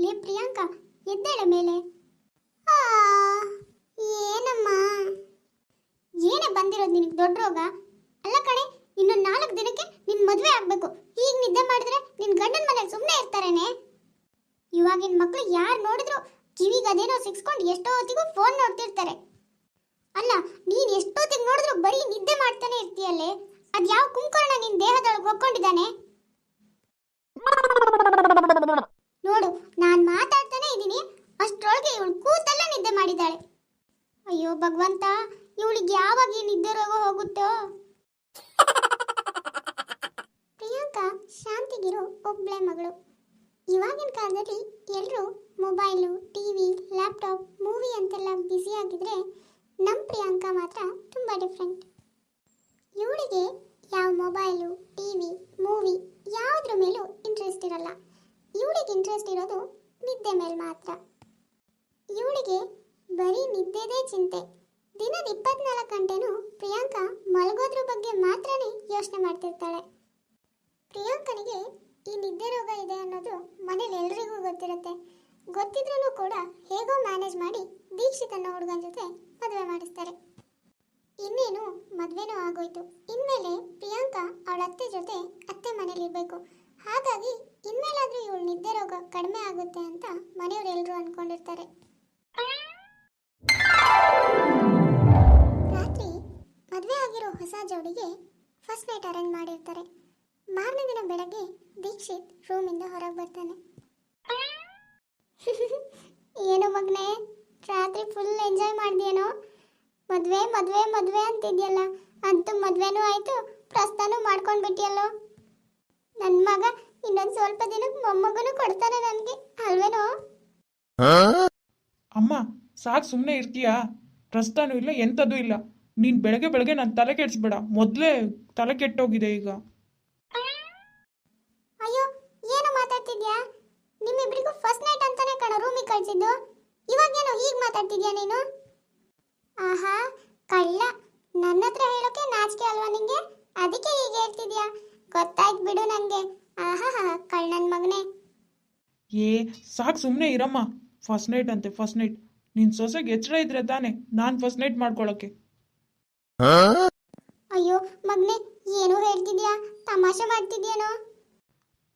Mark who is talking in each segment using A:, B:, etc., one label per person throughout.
A: ಲೇ ಪ್ರಿಯಾಂಕಾ, ಎದ್ದೇಳ ಮೇಲೆ. ಆ, ಏನಮ್ಮ, ಏನೇ ಬಂದಿರೋದು ನಿನಗೆ ದೊಡ್ಡ ರೋಗ? ಅಲ್ಲ ಕಣೆ, ಇನ್ನೊಂದು 4 ದಿನಕ್ಕೆ ನಿನ್ ಮದುವೆ ಆಗ್ಬೇಕು. ಈಗ ನಿದ್ದೆ ಮಾಡಿದ್ರೆ ನಿನ್ ಗಂಡನ ಮನೇಲಿ ಸುಮ್ಮನೆ ಇರ್ತಾರೇನೆ? ಇವಾಗಿನ ಮಕ್ಕಳು ಯಾರು ನೋಡಿದ್ರು ಕಿವಿಗೆ ಅದೇನೋ ಸಿಕ್ಸ್ಕೊಂಡು ಎಷ್ಟೋ ಹೊತ್ತಿಗೂ ಫೋನ್ ನೋಡ್ತಿರ್ತಾರೆ. ಅಲ್ಲ, ನೀನ್ ಎಷ್ಟೊತ್ತಿಗೆ ನೋಡಿದ್ರು ಬರೀ ನಿದ್ದೆ ಮಾಡ್ತಾನೆ ಇರ್ತೀಯಲ್ಲೇ. ಅದ್ ಯಾವ ಕುಂಕರ್ಣ ನಿನ್ ದೇಹದೊಳಗೆ ಒಕ್ಕೊಂಡಿದ್ದಾನೆ? ನೋಡು, ನಾನ್ ಮಾತಾಡ್ತಾನೆ ಇದ್ದೀನಿ, ಅಷ್ಟ್ರೊಳಗೆ ಇವಳು ಕೂತಲ್ಲ ನಿದ್ದೆ ಮಾಡಿದ್ದಾಳೆ. ಅಯ್ಯೋ ಭಗವಂತ, ಇವಳಿಗೆ ಯಾವಾಗ ಈ ನಿದ್ದೆ ರೋಗ ಹೋಗುತ್ತೋ? ಪ್ರಿಯಾಂಕಾ ಶಾಂತಿಗಿರೋ ಒಬ್ಳೆ ಮಗಳು. ಇವಾಗಿನ ಕಾಲದಲ್ಲಿ ಎಲ್ಲರೂ ಮೊಬೈಲು, ಟಿವಿ, ಲ್ಯಾಪ್ಟಾಪ್, ಮೂವಿ ಅಂತೆಲ್ಲ ಬ್ಯುಸಿ ಆಗಿದ್ರೆ ನಮ್ಮ ಪ್ರಿಯಾಂಕಾ ಮಾತ್ರ ತುಂಬ ಡಿಫ್ರೆಂಟ್. ಇವಳಿಗೆ ಯಾವ ಮೊಬೈಲು, ಟಿವಿ, ಮೂವಿ ಯಾವುದ್ರ ಮೇಲೂ ಇಂಟ್ರೆಸ್ಟ್ ಇರಲ್ಲ. ಇವಳಿಗೆ ಇಂಟ್ರೆಸ್ಟ್ ಇರೋದು ನಿದ್ದೆ ಮೇಲೆ ಮಾತ್ರ. ಇವಳಿಗೆ ಬರೀ ನಿದ್ದೆದೇ ಚಿಂತೆ. ದಿನದ 24 ಗಂಟೆನೂ ಪ್ರಿಯಾಂಕಾ ಮಲಗೋದ್ರ ಬಗ್ಗೆ ಮಾತ್ರನೇ ಯೋಚನೆ ಮಾಡ್ತಿರ್ತಾಳೆ. ಪ್ರಿಯಾಂಕನಿಗೆ ಈ ನಿದ್ದೆ ರೋಗ ಇದೆ ಅನ್ನೋದು ಮನೇಲಿ ಎಲ್ರಿಗೂ ಗೊತ್ತಿರುತ್ತೆ. ಗೊತ್ತಿದ್ರೂ ಕೂಡ ಹೇಗೋ ಮ್ಯಾನೇಜ್ ಮಾಡಿ ದೀಕ್ಷಿತ್ ಅನ್ನೋ ಹುಡುಗನ ಜೊತೆ ಮದುವೆ ಮಾಡಿಸ್ತಾರೆ. ಇನ್ನೇನು ಮದುವೆನೂ ಆಗೋಯ್ತು. ಇನ್ಮೇಲೆ ಪ್ರಿಯಾಂಕಾ ಅವಳ ಅತ್ತೆ ಜೊತೆ ಅತ್ತೆ ಮನೇಲಿ ಇರಬೇಕು. ಹಾಗಾಗಿ ಇನ್ಮೇಲಾದ್ರೂ ಇವಳು ನಿದ್ದೆ ರೋಗ ಕಡಿಮೆ ಆಗುತ್ತೆ ಅಂತ ಮನೆಯವರು ಎಲ್ಲರೂ ಅನ್ಕೊಂಡಿರ್ತಾರೆ. ರಾತ್ರಿ ಮದುವೆ ಆಗಿರೋ ಹೊಸ ಜೋಡಿಗೆ ಫಸ್ಟ್ ನೈಟ್ ಅರೇಂಜ್ ಮಾಡಿರ್ತಾರೆ. ಮಾರನೇ ದಿನ ಬೆಳಗ್ಗೆ ದೀಕ್ಷಿತ್ ರೂಮಿಂದ ಹೊರಗೆ ಬರ್ತಾನೆ. ಏನು ಮಗನೇ, ರಾತ್ರಿ ಫುಲ್ ಎಂಜಾಯ್ ಮಾಡಿದ್ಯೇನೋ? ಮದುವೆ ಮದುವೆ ಮದುವೆ ಅಂತಿದ್ಯಲ್ಲ, ಅಂತೂ ಮದುವೆನೂ ಆಯ್ತು, ಪ್ರಸ್ಥಾನೂ ಮಾಡ್ಕೊಂಡ್ಬಿಟ್ಟಿಯಲ್ಲೋ. ನನ್ನ ಮಗ ಇನ್ನೊಂದು ಸ್ವಲ್ಪ ದಿನಕ್ಕೆ ಮೊಮ್ಮಗನೂ ಕೊಡ್ತಾನೆ ನನಗೆ, ಅಲ್ವೇನೋ?
B: ಅಮ್ಮ ಸಾಕು, ಸುಮ್ಮನೆ ಇರ್ತೀಯಾ? ಪ್ರಸ್ಥಾನೂ ಇಲ್ಲ, ಎಂಥದ್ದು ಇಲ್ಲ. ನೀನು ಬೆಳಗ್ಗೆ ಬೆಳಗ್ಗೆ ನಾನು ತಲೆ ಕೆಡಿಸ್ಬೇಡ, ಮೊದಲೇ ತಲೆ ಕೆಟ್ಟೋಗಿದೆ ಈಗ.
A: ಅಯ್ಯೋ, ಏನು ಮಾತಾಡ್ತಿದ್ಯಾ? ನಿಮ್ಮಿಬ್ಬರಿಗೂ ಫಸ್ಟ್ ನೈಟ್ ಅಂತಾನೆ ಕಣ ರೂಮಿಗೆ ಕಳಿಸಿದ್ದು. ಇವಾಗೇನೋ ಹೀಗೆ ಮಾತಾಡ್ತಿದ್ಯಾ ನೀನು? ಆಹಾ ಕಳ್ಳ, ನನ್ನ ಹತ್ರ ಹೇಳೋಕೆ ನಾಚಿಕೆ ಅಲ್ವಾ ನಿಂಗೆ? ಅದಕ್ಕೆ ಹೀಗೆ ಹೇಳ್ತಿದ್ಯಾ? ಗೊತ್ತಾಯ್ತು ಬಿಡು ನನಗೆ. ಆಹಾ ಕಳ್ಳನ ಮಗನೇ.
B: ಏ ಸಾಕು, ಸುಮ್ಮನೆ ಇರಮ್ಮ. ಫಸ್ಟ್ ನೈಟ್ ಅಂತೆ, ಫಸ್ಟ್ ನೈಟ್. ನಿನ್ನ ಸೊಸೆಗೆ ಎಚ್ಚರ ಇದ್ರೆ ತಾನೆ ನಾನು ಫಸ್ಟ್ ನೈಟ್ ಮಾಡ್ಕೊಳಕ್ಕೆ.
A: ಅಯ್ಯೋ ಮಗನೇ, ಏನು ಹೇಳ್ತಿದ್ಯಾ? ತಮಾಷೆ ಮಾಡ್ತಿದ್ಯೇನೋ?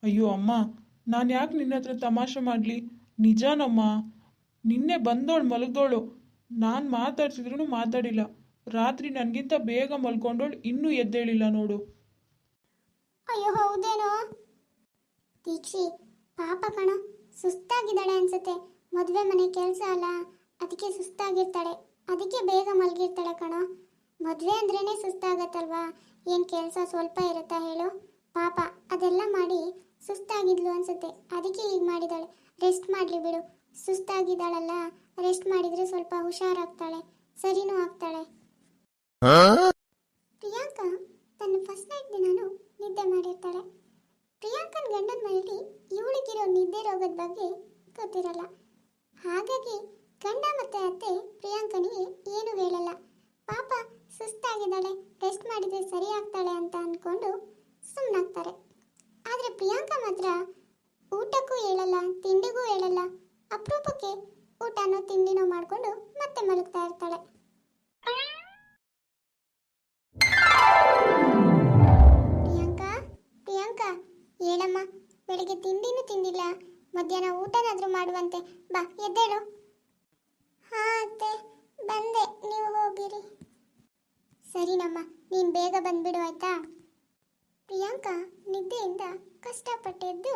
B: ಅಯ್ಯೋ ಅಮ್ಮ, ನಾನು ಯಾಕೆ ನಿನ್ನ ಹತ್ರ ತಮಾಷೆ ಮಾಡಲಿ? ನಿಜಾನಮ್ಮ. ನಿನ್ನೆ ಬಂದೋಳು ಮಲಗ್ದೋಳು, ನಾನು ಮಾತಾಡ್ಸಿದ್ರು ಮಾತಾಡಿಲ್ಲ. ರಾತ್ರಿ ನನಗಿಂತ ಬೇಗ ಮಲ್ಕೊಂಡೋಳು, ಇನ್ನೂ ಎದ್ದೇಳಿಲ್ಲ ನೋಡು.
A: ಅಯ್ಯೋ ಹೌದೇನೋ? ದೀಕ್ಷಿ ಪಾಪ ಕಣ, ಸುಸ್ತಾಗಿದ್ದಾಳೆ ಅನ್ಸುತ್ತೆ. ಮದುವೆ ಮನೆ ಕೆಲಸ ಅಲ್ಲ, ಅದಕ್ಕೆ ಸುಸ್ತಾಗಿರ್ತಾಳೆ. ಅದಕ್ಕೆ ಬೇಗ ಮಲಗಿರ್ತಾಳೆ ಕಣ. ಮದುವೆ ಅಂದ್ರೇನೆ ಸುಸ್ತಾಗತ್ತಲ್ವಾ? ಏನು ಕೆಲಸ ಸ್ವಲ್ಪ ಇರುತ್ತಾ ಹೇಳು? ಪಾಪ ಅದೆಲ್ಲ ಮಾಡಿ ಸುಸ್ತಾಗಿದ್ಲು ಅನ್ಸುತ್ತೆ, ಅದಕ್ಕೆ ಹೀಗೆ ಮಾಡಿದಾಳೆ. ರೆಸ್ಟ್ ಮಾಡಲಿ ಬಿಡು. ಸುಸ್ತಾಗಿದ್ದಾಳಲ್ಲ, ರೆಸ್ಟ್ ಮಾಡಿದರೆ ಸ್ವಲ್ಪ ಹುಷಾರಾಗ್ತಾಳೆ, ಸರಿನೂ ಆಗ್ತಾಳೆ. ಪ್ರಿಯಾಂಕಾ ತನ್ನ ಫಸ್ಟ್ ನೈಟ್ ದಿನಾನು ನಿದ್ದೆ ಮಾಡಿರ್ತಾಳೆ. ಪ್ರಿಯಾಂಕನ ಗಂಡನ ಮನೆಯಲ್ಲಿ ಇವಳಿಗಿರೋ ನಿದ್ದೆ ರೋಗದ ಬಗ್ಗೆ ಗೊತ್ತಿರಲ್ಲ. ಹಾಗಾಗಿ ಗಂಡ ಮತ್ತೆ ಅತ್ತೆ ಪ್ರಿಯಾಂಕನಿಗೆ ಏನು ಹೇಳಲ್ಲ. ಪಾಪ ಸುಸ್ತಾಗಿದ್ದಾಳೆ, ರೆಸ್ಟ್ ಮಾಡಿದರೆ ಸರಿ ಆಗ್ತಾಳೆ ಅಂತ ಅಂದ್ಕೊಂಡು ಸುಮ್ಮನಾಗ್ತಾರೆ. ಆದರೆ ಪ್ರಿಯಾಂಕಾ ಮಾತ್ರ ಊಟಕ್ಕೂ ಹೇಳಲ್ಲ, ತಿಂಡಿಗೂ ಹೇಳಲ್ಲ. ಅಪರೂಪಕ್ಕೆ ಊಟನೋ ತಿಂಡಿನೋ ಮಾಡಿಕೊಂಡು ಮತ್ತೆ ಮಲಗ್ತಾ ಇರ್ತಾಳೆ. ಪ್ರಿಯಾಂಕಾ, ಪ್ರಿಯಾಂಕಾ ಹೇಳಮ್ಮ, ಬೆಳಿಗ್ಗೆ ತಿಂಡಿನೂ ತಿಂದಿಲ್ಲ, ಮಧ್ಯಾಹ್ನ ಊಟನಾದರೂ ಮಾಡುವಂತೆ. ಬಾ ಎದ್ದೇಳು. ಹಾ ಅತ್ತೆ, ಬಂದೆ, ನೀವು ಹೋಗಿರಿ. ಸರಿನಮ್ಮ, ನೀನು ಬೇಗ ಬಂದ್ಬಿಡು ಆಯ್ತಾ? ಪ್ರಿಯಾಂಕಾ ನಿದ್ದೆಯಿಂದ ಕಷ್ಟಪಟ್ಟಿದ್ದು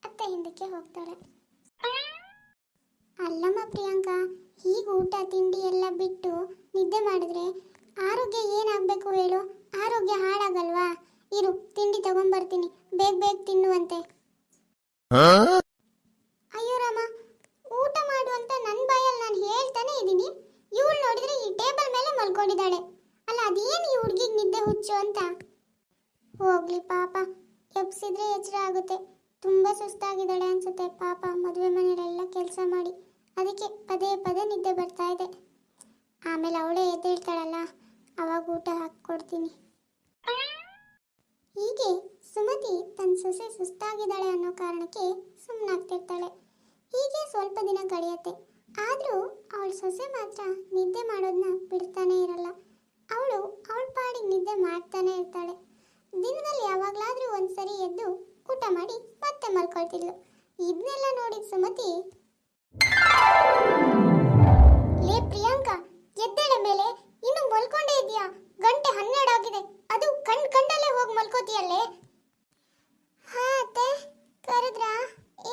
A: ಅತ್ತೆ ಹಿಂದಕ್ಕೆ ಹೋಗ್ತಾಳೆ. ಅಲ್ಲಮ್ಮ ಪ್ರಿಯಾಂಕಾ, ಹೀಗೆ ಊಟ ತಿಂಡಿ ಎಲ್ಲ ಬಿಟ್ಟು ನಿದ್ದೆ ಮಾಡಿದ್ರೆ ಆರೋಗ್ಯ ಏನಾಗಬೇಕು ಹೇಳು? ಆರೋಗ್ಯ ಹಾಳಾಗಲ್ವಾ? ಇರು, ತಿಂಡಿ ತಗೊಂಡ್ಬರ್ತೀನಿ, ಬೇಗ ಬೇಗ ತಿನ್ನುವಂತೆ. ಅಯ್ಯೋ ರಾಮ, ಊಟ ಮಾಡು ಅಂತ ನನ್ನ ಬಾಯಲ್ಲಿ ನಾನು ಹೇಳ್ತಾನೆ ಇದ್ದೀನಿ. ಇವಳು ನೋಡಿದ್ರೆ ಈ ಟೇಬಲ್ ಮೇಲೆ ಮಲ್ಕೊಂಡಿದ್ದಾಳೆ. ಅಲ್ಲ, ಅದೇನು ಈ ಹುಡುಗಿಗೆ ನಿದ್ದೆ ಹುಚ್ಚು ಅಂತ. ಹೋಗ್ಲಿ ಪಾಪ, ಎಬ್ಸಿದ್ರೆ ಎಚ್ಚರ ಆಗುತ್ತೆ. ತುಂಬ ಸುಸ್ತಾಗಿದ್ದಾಳೆ ಅನ್ಸುತ್ತೆ ಪಾಪ, ಮದುವೆ ಮನೆಯಲ್ಲೆಲ್ಲ ಕೆಲಸ ಮಾಡಿ. ಅದಕ್ಕೆ ಪದೇ ಪದೇ ನಿದ್ದೆ ಬರ್ತಾ ಇದೆ. ಆಮೇಲೆ ಅವಳೇ ಎದ್ದೇಳ್ತಾಳಲ್ಲ, ಅವಾಗ ಊಟ ಹಾಕ್ಕೊಡ್ತೀನಿ. ಹೀಗೆ ಸುಮತಿ ತನ್ನ ಸೊಸೆ ಸುಸ್ತಾಗಿದ್ದಾಳೆ ಅನ್ನೋ ಕಾರಣಕ್ಕೆ ಸುಮ್ಮನಾಗ್ತಿರ್ತಾಳೆ. ಹೀಗೆ ಸ್ವಲ್ಪ ದಿನ ಕಳೆಯುತ್ತೆ. ಆದರೂ ಅವಳ ಸೊಸೆ ಮಾತ್ರ ನಿದ್ದೆ ಮಾಡೋದನ್ನ ಬಿಡ್ತಾನೆ ಇರಲ್ಲ. ಅವಳು ಅವಳ ಪಾಡಿಗೆ ನಿದ್ದೆ ಮಾಡ್ತಾನೆ ಇರ್ತಾಳೆ. ದಿನದಲ್ಲಿ ಯಾವಾಗಲಾದರೂ ಒಂದ್ಸರಿ ಎದ್ದು ಊಟ ಮಾಡಿ ಮತ್ತೆ ಮಲ್ಕೊಳ್ತಿದ್ಲು. ಇದನ್ನೆಲ್ಲ ನೋಡಿದ ಸುಮತಿ, ಲೇ ಪ್ರಿಯಾಂಕಾ, ಎದ್ದೇಳ ಮೇಲೆ, ಇನ್ನು ಮಲ್ಕೊಂಡೇ ಇದೆಯಾ? ಗಂಟೆ 12 ಆಗಿದೆ. ಅದು ಕಂಡಲ್ಲೇ ಹೋಗಿ ಮಲ್ಕೋತೀಯಲ್ಲೇ. ಹಾ ಅತ್ತೆ, ಕರೆದ್ರಾ?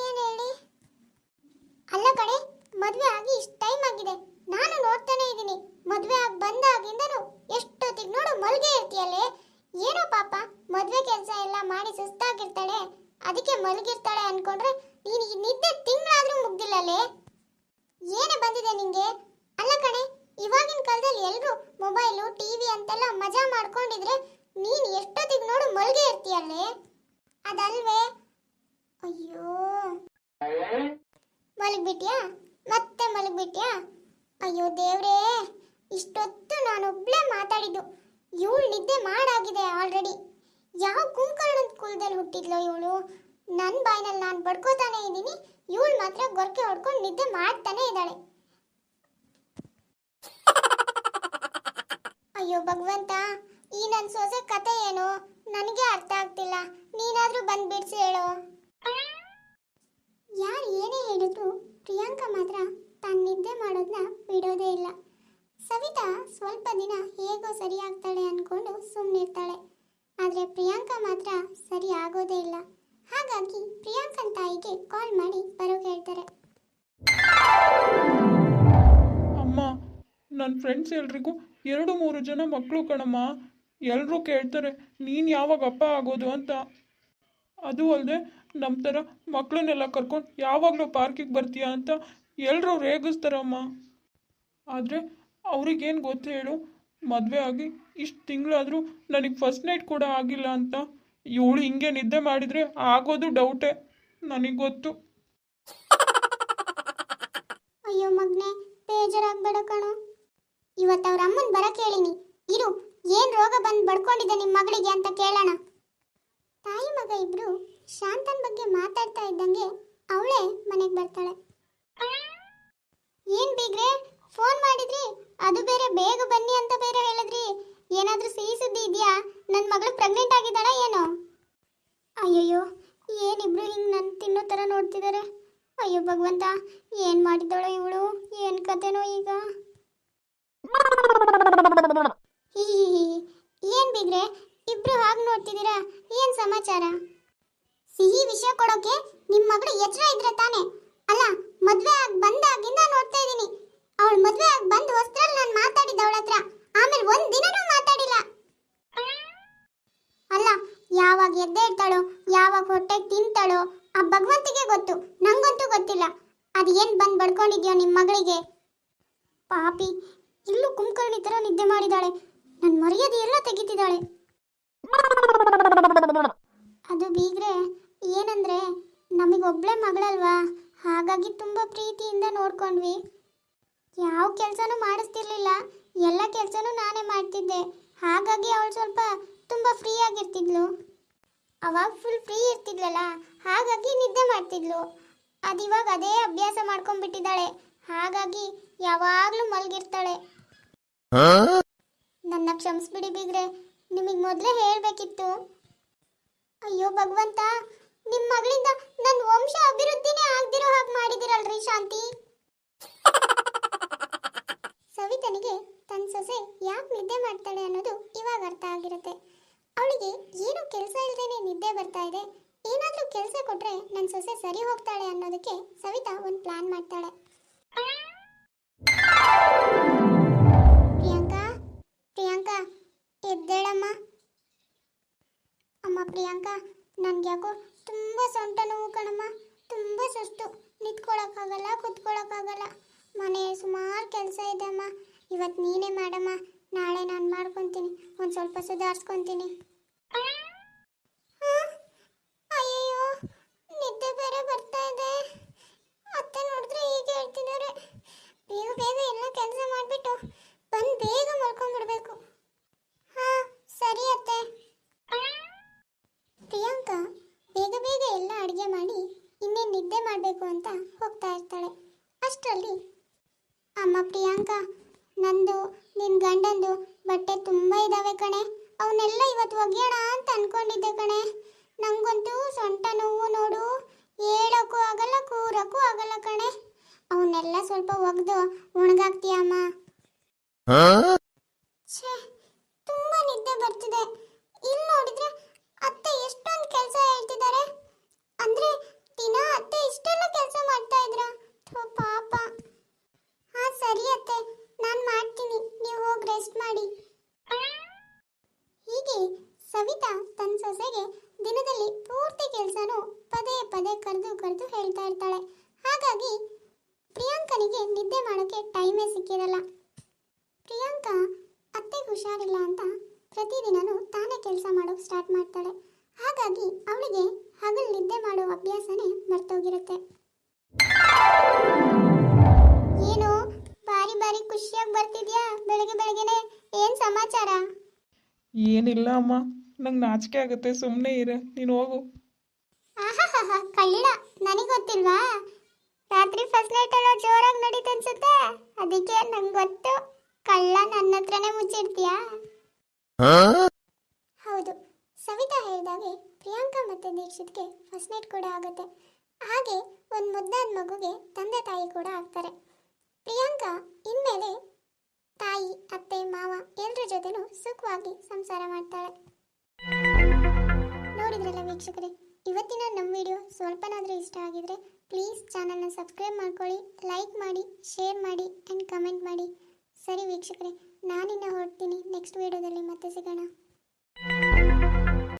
A: ಏನ್ ಹೇಳಿ? ಅಲ್ಲ ಕಣೆ, ಮದ್ವೆ ಆಗಿ ಇಷ್ಟು ಟೈಮ್ ಆಗಿದೆ, ನಾನು ನೋಡ್ತಾನೆ ಇದ್ದೀನಿ. ಮದ್ವೆ ಆಗಿ ಬಂದಾಗಿಂದನು ಎಷ್ಟೊತ್ತಿಗೆ ನೋಡು ಮಲ್ಗೆ ಇರ್ತೀಯಲ್ಲೇ. ಏನೋ ಪಾಪ, ಮದ್ವೆ ಕೆಲಸ ಎಲ್ಲ ಮಾಡಿ ಸುಸ್ತಾಗಿರ್ತಾಳೆ, ಅದಕ್ಕೆ ಮಲಗಿರ್ತಾಳೆ ಅನ್ಕೊಂಡ್ರೆ ನೀನು ಈ ನಿದ್ದೆ ತಿಂಗಳಾದ್ರೂ ಮುಗ್ದಿಲ್ಲಲೇ. ಏನೇ ಬಂದಿದೆ ನಿಂಗೆ? ಅಲ್ಲ ಕಣೆ, ಇವಾಗಿನ ಕಾಲದಲ್ಲಿ ಎಲ್ಲರೂ ಮೊಬೈಲು ಟಿವಿ ಅಂತೆಲ್ಲ ಮಜಾ ಮಾಡ್ಕೊಂಡಿದ್ರೆ ನೀನು ಎಷ್ಟೊತ್ತಿಗೆ ನೋಡು ಮಲ್ಗೆ ಇರ್ತೀಯಲ್ಲೇ. ಅದಲ್ವೇ? ಅಯ್ಯೋ, ಮಲಗ್ಬಿಟ್ಯಾ? ಮತ್ತೆ ಮಲಗ್ಬಿಟ್ಯಾ? ಅಯ್ಯೋ ದೇವ್ರೇ, ಇಷ್ಟೊತ್ತು ನಾನೊಬ್ಳೇ ಮಾತಾಡಿದ್ದು. ಇವಳು ನಿದ್ದೆ ಮಾಡಾಗಿದೆ ಆಲ್ರೆಡಿ. ಯಾವ ಕುಂಕರ್ಣದ ಕುಲದಲ್ಲಿ ಹುಟ್ಟಿದ್ಲೋ ಇವಳು. ನನ್ನ ಬಾಯಿನಲ್ಲಿ ನಾನು ಬಡ್ಕೋತಾನೆ ಇದ್ದೀನಿ, ಇವಳು ಮಾತ್ರ ಗೊರಕೆ ಹೊಡ್ಕೊಂಡು ನಿದ್ದೆ ಮಾಡ್ತಾನೆ ಇದ್ದಾಳೆ. ಅಯ್ಯೋ ಭಗವಂತ, ಈ ನನ್ನ ಸೊಸೆ ಕತೆ ಏನು ನನಗೆ ಅರ್ಥ ಆಗ್ತಿಲ್ಲ. ನೀನಾದ್ರೂ ಬಂದು ಬಿಡಿಸಿ ಹೇಳು. ಯಾರು ಏನೇ ಹೇಳಿದ್ರು ಪ್ರಿಯಾಂಕಾ ಮಾತ್ರ ತಾನು ನಿದ್ದೆ ಮಾಡೋದನ್ನ ಬಿಡೋದೇ ಇಲ್ಲ. ಸವಿತಾ ಸ್ವಲ್ಪ ದಿನ ಹೇಗೋ ಸರಿ ಆಗ್ತಾಳೆ ಅನ್ಕೊಂಡು ಸುಮ್ಮನಿರ್ತಾಳೆ. ಆದರೆ ಪ್ರಿಯಾಂಕಾ ಮಾತ್ರ ಸರಿ ಆಗೋದೇ ಇಲ್ಲ. ಹಾಗಾಗಿ ಪ್ರಿಯಾಂಕನ್ ತಾಯಿಗೆ ಕಾಲ್ ಮಾಡಿ ಬರೋಕೆ ಹೇಳ್ತಾರೆ.
B: ಅಮ್ಮ, ನನ್ನ ಫ್ರೆಂಡ್ಸ್ ಎಲ್ರಿಗೂ 2-3 ಜನ ಮಕ್ಕಳು ಕಣಮ್ಮ. ಎಲ್ಲರೂ ಕೇಳ್ತಾರೆ ನೀನು ಯಾವಾಗ ಅಪ್ಪ ಆಗೋದು ಅಂತ. ಅದು ಅಲ್ಲದೆ ನಮ್ಮ ಥರ ಮಕ್ಕಳನ್ನೆಲ್ಲ ಕರ್ಕೊಂಡು ಯಾವಾಗಲೂ ಪಾರ್ಕಿಗೆ ಬರ್ತೀಯಾ ಅಂತ ಎಲ್ಲರೂ ರೇಗಿಸ್ತಾರಮ್ಮ. ಆದರೆ ಅವ್ರಿಗೇನು ಗೊತ್ತು ಹೇಳು, ಮದುವೆ ಆಗಿ ಇಷ್ಟು ತಿಂಗಳಾದರೂ ನನಗೆ ಫಸ್ಟ್ ನೈಟ್ ಕೂಡ ಆಗಿಲ್ಲ ಅಂತ. ಇವಳು ಹಿಂಗೆ ನಿದ್ದೆ ಮಾಡಿದರೆ ಆಗೋದು ಡೌಟೇ, ನನಗೆ ಗೊತ್ತು.
A: ಅಯ್ಯೋ ಮಗ್ನೆ, ಬೇಜಾರಾಗಬೇಡ ಕಣೋ. ಇವತ್ತು ಅವ್ರ ಅಮ್ಮನ ಬರಕ್ಕೆ ಹೇಳಿನಿ. ಇರು, ಏನು ರೋಗ ಬಂದು ಬಡ್ಕೊಂಡಿದೆ ನಿಮ್ಮ ಮಗಳಿಗೆ ಅಂತ ಕೇಳೋಣ. ತಾಯಿ ಮಗ ಇಬ್ರು ಶಾಂತನ್ ಬಗ್ಗೆ ಮಾತಾಡ್ತಾ ಇದ್ದಂಗೆ ಅವಳೇ ಮನೆಗೆ ಬರ್ತಾಳೆ. ಏನ್ ಬೀಗ್ರೆ, ಫೋನ್ ಮಾಡಿದ್ರಿ? ಅದು ಬೇರೆ ಬೇಗ ಬನ್ನಿ ಅಂತ ಬೇರೆ ಹೇಳಿದ್ರಿ. ಏನಾದ್ರೂ ಸಿಹಿ ಸುದ್ದಿ ಇದೆಯಾ? ನನ್ನ ಮಗಳು ಪ್ರೆಗ್ನೆಂಟ್ ಆಗಿದ್ದಾಳಾ ಏನೋ? ಅಯ್ಯಯ್ಯೋ, ಏನಿಬ್ರು ಹಿಂಗೆ ನನ್ನ ತಿನ್ನೋ ಥರ ನೋಡ್ತಿದ್ದಾರೆ. ಅಯ್ಯೋ ಭಗವಂತ, ಏನು ಮಾಡಿದ್ದಾಳೋ ಇವಳು, ಏನು ಕತೆನೋ ಈಗ. ಹೀ, ಏನು ಬೀಗ್ರೆ ಇಬ್ರು ಹಾಗೆ ನೋಡ್ತಿದ್ದೀರಾ? ಏನು ಸಮಾಚಾರ? ಸಿಹಿ ವಿಷಯ ಕೊಡೋಕೆ ನಿಮ್ಮ ಮಗಳು ಎಚ್ಚರ ಇದ್ರೆ ತಾನೆ. ಅಲ್ಲ, ಮದುವೆ ಆಗಿ ಬಂದಾಗಿಂದ ನೋಡ್ತಾ ಇದ್ದೀನಿ. ಅವಳು ಮದುವೆ ಆಗಿ ಬಂದ ಹೊಸ್ತ್ರಲ್ಲಿ ನಾನು ಮಾತಾಡಿದ್ದೆ ಅವಳ ಹತ್ರ. ಆಮೇಲೆ ಒಂದು ದಿನನೂ ಮಾತಾಡಿಲ್ಲ. ಅಲ್ಲ, ಯಾವಾಗ ಎದ್ದೆ ಇರ್ತಾಳೋ, ಯಾವಾಗ ಹೊಟ್ಟೆಗೆ ತಿಂತಾಳೋ ಆ ಭಗವಂತಿಗೆ ಗೊತ್ತು, ನಂಗಂತೂ ಗೊತ್ತಿಲ್ಲ. ಅದು ಏನು ಬಂದು ಬಡ್ಕೊಂಡಿದ್ಯೋ ನಿಮ್ಮ ಮಗಳಿಗೆ. ಪಾಪಿ, ಇಲ್ಲೂ ಕುಂಕರ್ಣಿ ಥರ ನಿದ್ದೆ ಮಾಡಿದಾಳೆ. ನನ್ನ ಮರ್ಯಾದೆ ಎಲ್ಲ ತೆಗಿತಿದ್ದಾಳೆ. ಅದು ಬೀಗ್ರೆ ಏನಂದ್ರೆ, ನಮಗೊಬ್ಳೆ ಮಗಳಲ್ವಾ, ಹಾಗಾಗಿ ತುಂಬ ಪ್ರೀತಿಯಿಂದ ನೋಡ್ಕೊಂಡ್ವಿ. ಯಾವ ಕೆಲಸನೂ ಮಾಡಿಸ್ತಿರ್ಲಿಲ್ಲ, ಎಲ್ಲ ಕೆಲಸನೂ ನಾನೇ ಮಾಡ್ತಿದ್ದೆ. ಹಾಗಾಗಿ ಅವಳು ಸ್ವಲ್ಪ ತುಂಬ ಫ್ರೀ ಆಗಿರ್ತಿದ್ಲು. ಅವಾಗ ಫುಲ್ ಫ್ರೀ ಇರ್ತಿದ್ಲಲ್ಲ, ಹಾಗಾಗಿ ನಿದ್ದೆ ಮಾಡ್ತಿದ್ಲು. ಅದಿವಾಗ ಅದೇ ಅಭ್ಯಾಸ ಮಾಡ್ಕೊಂಡ್ಬಿಟ್ಟಿದ್ದಾಳೆ. ಹಾಗಾಗಿ ಯಾವಾಗಲೂ ಮಲಗಿರ್ತಾಳೆ. ನನ್ನ ಕ್ಷಮಿಸ್ಬಿಡಿ ಬೀಗ್ರೆ, ನಿಮಗೆ ಮೊದಲೇ ಹೇಳಬೇಕಿತ್ತು. ಅಯ್ಯೋ ಭಗವಂತ, ನಿಮ್ಮ ಮಗಳಿಂದ ನನ್ನ ವಂಶ ಅಭಿವೃದ್ಧಿನೇ ಆಗದಿರೋ ಹಾಗೆ ಮಾಡಿದಿರಲ್ರಿ ಶಾಂತಿ. ಸವಿತನಿಗೆ ತನ್ನ ಸೊಸೆ ಯಾಕೆ ನಿದ್ದೆ ಮಾಡ್ತಾಳೆ ಅನ್ನೋದು ಇವಾಗ ಅರ್ಥ ಆಗಿರುತ್ತೆ. ಅವಳಿಗೆ ಏನು ಕೆಲಸ ಇಲ್ಲದೇನೆ ನಿದ್ದೆ ಬರ್ತಾ ಇದೆ. ಏನಾದರೂ ಕೆಲಸ ಕೊಟ್ರೆ ನನ್ನ ಸೊಸೆ ಸರಿ ಹೋಗ್ತಾಳೆ ಅನ್ನೋದಕ್ಕೆ ಸವಿತಾ ಒಂದು ಪ್ಲಾನ್ ಮಾಡ್ತಾಳೆ. ಪ್ರಿಯಾಂಕಾ, ಪ್ರಿಯಾಂಕಾ, ಎದ್ದೇಳಮ್ಮ. ಅಮ್ಮ ಪ್ರಿಯಾಂಕಾ, ನನ್ಗೆ ಯಾಕೋ ತುಂಬ ಸೊಂಟ ನೋವು ಕಣಮ್ಮ. ತುಂಬ ಸುಸ್ತು, ನಿಂತ್ಕೊಳ್ಳೋಕ್ಕಾಗಲ್ಲ, ಕೂತ್ಕೊಳ್ಳೋಕ್ಕಾಗಲ್ಲ. ಮನೆ ಸುಮಾರು ಕೆಲಸ ಇದೆ ಅಮ್ಮ. ಇವತ್ತು ನೀನೇ ಮಾಡಮ್ಮ, ನಾಳೆ ನಾನು ಮಾಡ್ಕೊತೀನಿ, ಒಂದು ಸ್ವಲ್ಪ ಸುಧಾರಿಸ್ಕೊತೀನಿ. ಅಯ್ಯಯ್ಯೋ, ನಿದ್ದೆ ಬೇರೆ ಬರ್ತಾ ಇದೆ. ಅತ್ತೆ ನೋಡಿದ್ರೆ ಹೀಗೆ ಹೇಳ್ತಿದ್ದಾರೆ. ಬೇಗ ಬೇಗ ಎಲ್ಲ ಕೆಲಸ ಮಾಡಿಬಿಟ್ಟು ಬಂದು ಬೇಗ ಮಲ್ಕೊಂಡ್ಬಿಡ್ಬೇಕು. ಹಾಂ ಸರಿ ಅತ್ತೆ. ಪ್ರಿಯಾಂಕಾ ಬೇಗ ಬೇಗ ಎಲ್ಲ ಅಡುಗೆ ಮಾಡಿ ಇನ್ನೇನು ನಿದ್ದೆ ಮಾಡಬೇಕು ಅಂತ ಹೋಗ್ತಾ ಹೋಗ್ತಾ ಇರ್ತಾಳೆ. ಅಷ್ಟರಲ್ಲಿ ಅಮ್ಮ ಪ್ರಿಯಾಂಕಾ, ನಂದು ನಿನ್ನ ಗಂಡಂದು ಬಟ್ಟೆ ತುಂಬ ಇದ್ದಾವೆ ಕಣೆ, ಅವನ್ನೆಲ್ಲ ಇವತ್ತು ಒಗೆಯೋಣ ಅಂತ ಅನ್ಕೊಂಡಿದ್ದೆ ಕಣೆ. ನಂಗಂತೂ ಸೊಂಟ ನೋವು ನೋಡು, ಹೇಳೋಕ್ಕೂ ಆಗಲ್ಲ ಕೂರಕ್ಕೂ ಆಗಲ್ಲ ಕಣೆ. ಅವನ್ನೆಲ್ಲ ಸ್ವಲ್ಪ ಒಗೆದು ಒಣಗಾಕ್ತೀಯಮ್ಮ? ಛೇ, ತುಂಬ ನಿದ್ದೆ ಬರ್ತಿದೆ. ಇಲ್ಲಿ ನೋಡಿದ್ರೆ ಅತ್ತೆ ಎಷ್ಟೊಂದು ಕೆಲಸ ಹೇಳ್ತಿದ್ದಾರೆ. ಅಂದ್ರೆ ದಿನ ಅತ್ತೆ ಇಷ್ಟೆಲ್ಲ ಕೆಲಸ ಮಾಡ್ತಾ ಇದ್ರ? ಪಾಪ. ಹಾ ಸರಿ ಅತ್ತೆ, ನಾನು ಮಾಡ್ತೀನಿ, ನೀವು ಹೋಗಿ ರೆಸ್ಟ್ ಮಾಡಿ. ಹೀಗೆ ಸವಿತಾ ತನ್ನ ಸೊಸೆಗೆ ದಿನದಲ್ಲಿ ಪೂರ್ತಿ ಕೆಲಸನೂ ಪದೇ ಪದೇ ಕರೆದು ಹೇಳ್ತಾ ಇರ್ತಾಳೆ. ಹಾಗಾಗಿ ಪ್ರಿಯಾಂಕನಿಗೆ ನಿದ್ದೆ ಮಾಡೋಕ್ಕೆ ಟೈಮೇ ಸಿಕ್ಕಿರಲ್ಲ. ಪ್ರಿಯಾಂಕಾ ಅತ್ತೆಗೆ ಹುಷಾರಿಲ್ಲ ಅಂತ ಪ್ರತಿದಿನನೂ ತಾನೇ ಕೆಲಸ ಮಾಡೋಕೆ ಸ್ಟಾರ್ಟ್ ಮಾಡ್ತಾಳೆ. ಹಾಗಾಗಿ ಅವಳಿಗೆ ಹಗಲು ನಿದ್ದೆ ಮಾಡೋ ಅಭ್ಯಾಸನೇ ಮರ್ತೋಗಿರುತ್ತೆ. ಏನು ಬಾರಿ ಬಾರಿ ಖುಷಿಯಾಗಿ ಬರ್ತಿದ್ಯಾ ಬೆಳಗ್ಗೆ ಬೆಳಗ್ಗೆನೆ? ಏನು ಸಮಾಚಾರ?
B: ಏನಿಲ್ಲ ಅಮ್ಮ, ನಂಗೆ ನಾಚಿಕೆ ಆಗುತ್ತೆ, ಸುಮ್ಮನೆ ಇರ, ನೀನು ಹೋಗು.
A: ಆಹಾಹಾ, ಕಳ್ಳ, ನನಗೆ ಗೊತ್ತಿಲ್ವಾ? ರಾತ್ರಿ ಫಸ್ಟ್ ನೈಟ್ ಎಲ್ಲ ಜೋರಾಗಿ ನಡೀತು ಅನ್ಸುತ್ತೆ, ಅದಕ್ಕೆ ನಂಗೆ ಗೊತ್ತು. ಕಳ್ಳ ನನ್ನ ಹತ್ರನೇ ಮುಚ್ಚಿಡ್ತೀಯಾ? ಹೌದು, ಸವಿತಾ ಹೇಳಿದಾಗೆ ಪ್ರಿಯಾಂಕಾ ಮತ್ತೆ ದೀಕ್ಷಿತ್ಗೆ ಫಸ್ಟ್ ನೈಟ್ ಕೂಡ ಆಗುತ್ತೆ. ಹಾಗೆ ಒಂದು ಮುದ್ದಾದ ಮಗುಗೆ ತಂದೆ ತಾಯಿ ಕೂಡ ಆಗ್ತಾರೆ. ಪ್ರಿಯಾಂಕಾ ಇನ್ಮೇಲೆ ತಾಯಿ, ಅತ್ತೆ, ಮಾವ ಎಲ್ಲರ ಜೊತೆನೂ ಸುಖವಾಗಿ ಸಂಸಾರ ಮಾಡ್ತಾಳೆ. ನೋಡಿದ್ರಲ್ಲ ವೀಕ್ಷಕರೇ, ಇವತ್ತಿನ ನಮ್ಮ ವಿಡಿಯೋ ಸ್ವಲ್ಪನಾದರೂ ಇಷ್ಟ ಆಗಿದ್ರೆ ಪ್ಲೀಸ್ ಚಾನಲ್ನ ಸಬ್ಸ್ಕ್ರೈಬ್ ಮಾಡ್ಕೊಳ್ಳಿ, ಲೈಕ್ ಮಾಡಿ, ಶೇರ್ ಮಾಡಿ ಆ್ಯಂಡ್ ಕಮೆಂಟ್ ಮಾಡಿ. ಸರಿ ವೀಕ್ಷಕರೇ, ನಾನಿನ್ನ ಹೊರಡ್ತೀನಿ. ನೆಕ್ಸ್ಟ್ ವಿಡಿಯೋದಲ್ಲಿ ಮತ್ತೆ ಸಿಗೋಣ.